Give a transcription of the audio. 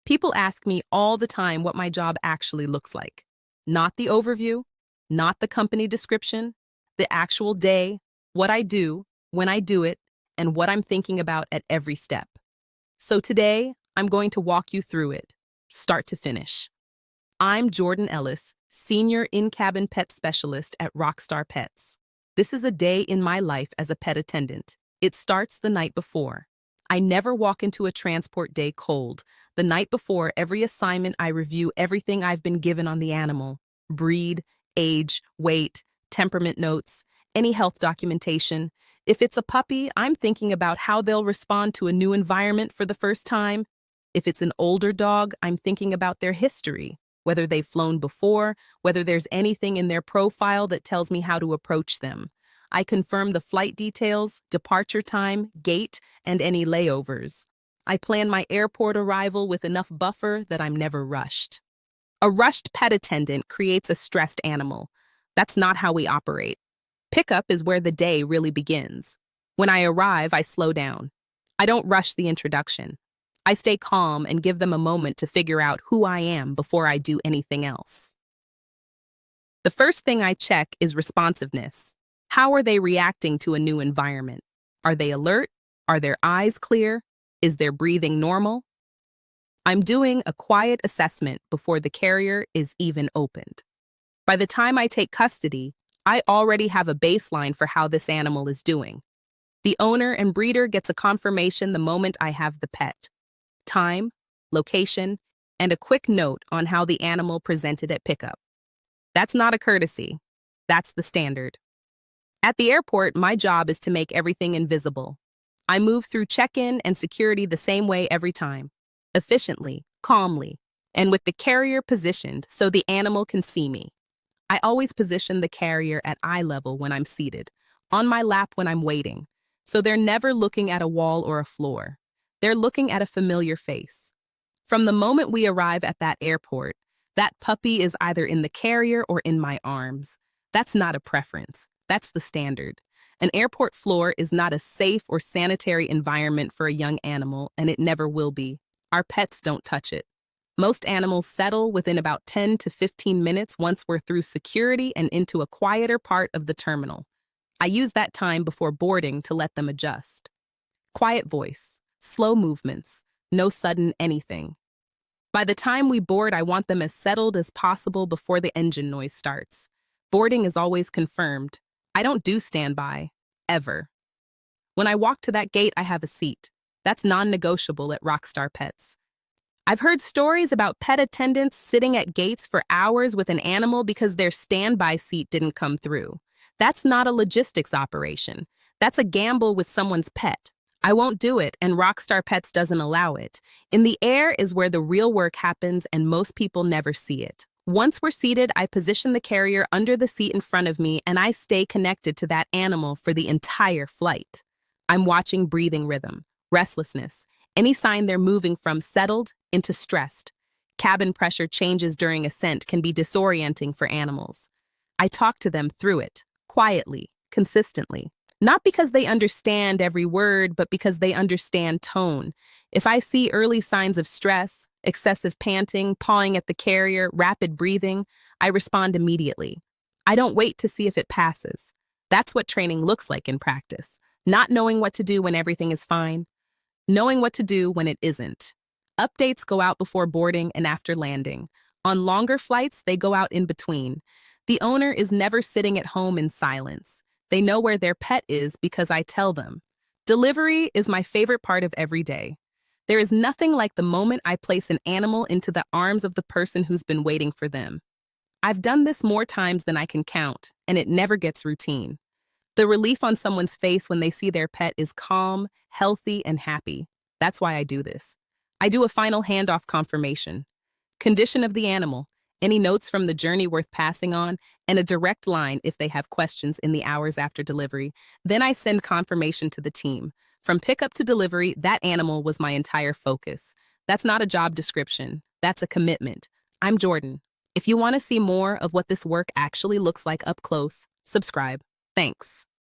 People ask me all the time what my job actually looks like. Not the overview, not the company description, the actual day, what I do, when I do it, and what I'm thinking about at every step. So today, I'm going to walk you through it, start to finish. I'm Jordan Ellis, Senior In-Cabin Pet Specialist at Rockstar Pets. This is a day in my life as a pet attendant. It starts the night before. I never walk into a transport day cold. The night before every assignment, I review everything I've been given on the animal: breed, age, weight, temperament notes, any health documentation. If it's a puppy, I'm thinking about how they'll respond to a new environment for the first time. If it's an older dog, I'm thinking about their history, whether they've flown before, whether there's anything in their profile that tells me how to approach them. I confirm the flight details, departure time, gate, and any layovers. I plan my airport arrival with enough buffer that I'm never rushed. A rushed pet attendant creates a stressed animal. That's not how we operate. Pickup is where the day really begins. When I arrive, I slow down. I don't rush the introduction. I stay calm and give them a moment to figure out who I am before I do anything else. The first thing I check is responsiveness. How are they reacting to a new environment? Are they alert? Are their eyes clear? Is their breathing normal? I'm doing a quiet assessment before the carrier is even opened. By the time I take custody, I already have a baseline for how this animal is doing. The owner and breeder gets a confirmation the moment I have the pet. Time, location, and a quick note on how the animal presented at pickup. That's not a courtesy. That's the standard. At the airport, my job is to make everything invisible. I move through check-in and security the same way every time, efficiently, calmly, and with the carrier positioned so the animal can see me. I always position the carrier at eye level when I'm seated, on my lap when I'm waiting, so they're never looking at a wall or a floor. They're looking at a familiar face. From the moment we arrive at that airport, that puppy is either in the carrier or in my arms. That's not a preference. That's the standard. An airport floor is not a safe or sanitary environment for a young animal, and it never will be. Our pets don't touch it. Most animals settle within about 10 to 15 minutes once we're through security and into a quieter part of the terminal. I use that time before boarding to let them adjust. Quiet voice, slow movements, no sudden anything. By the time we board, I want them as settled as possible before the engine noise starts. Boarding is always confirmed. I don't do standby, ever. When I walk to that gate, I have a seat. That's non-negotiable at Rockstar Pets. I've heard stories about pet attendants sitting at gates for hours with an animal because their standby seat didn't come through. That's not a logistics operation. That's a gamble with someone's pet. I won't do it, and Rockstar Pets doesn't allow it. In the air is where the real work happens, and most people never see it. Once we're seated, I position the carrier under the seat in front of me, and I stay connected to that animal for the entire flight. I'm watching breathing rhythm, restlessness, any sign they're moving from settled into stressed. Cabin pressure changes during ascent can be disorienting for animals. I talk to them through it, quietly, consistently. Not because they understand every word, but because they understand tone. If I see early signs of stress, excessive panting, pawing at the carrier, rapid breathing, I respond immediately. I don't wait to see if it passes. That's what training looks like in practice. Not knowing what to do when everything is fine, knowing what to do when it isn't. Updates go out before boarding and after landing. On longer flights, they go out in between. The owner is never sitting at home in silence. They know where their pet is because I tell them. Delivery is my favorite part of every day. There is nothing like the moment I place an animal into the arms of the person who's been waiting for them. I've done this more times than I can count, and it never gets routine. The relief on someone's face when they see their pet is calm, healthy, and happy. That's why I do this. I do a final handoff confirmation. Condition of the animal, any notes from the journey worth passing on, and a direct line if they have questions in the hours after delivery. Then I send confirmation to the team. From pickup to delivery, that animal was my entire focus. That's not a job description. That's a commitment. I'm Jordan. If you want to see more of what this work actually looks like up close, subscribe. Thanks.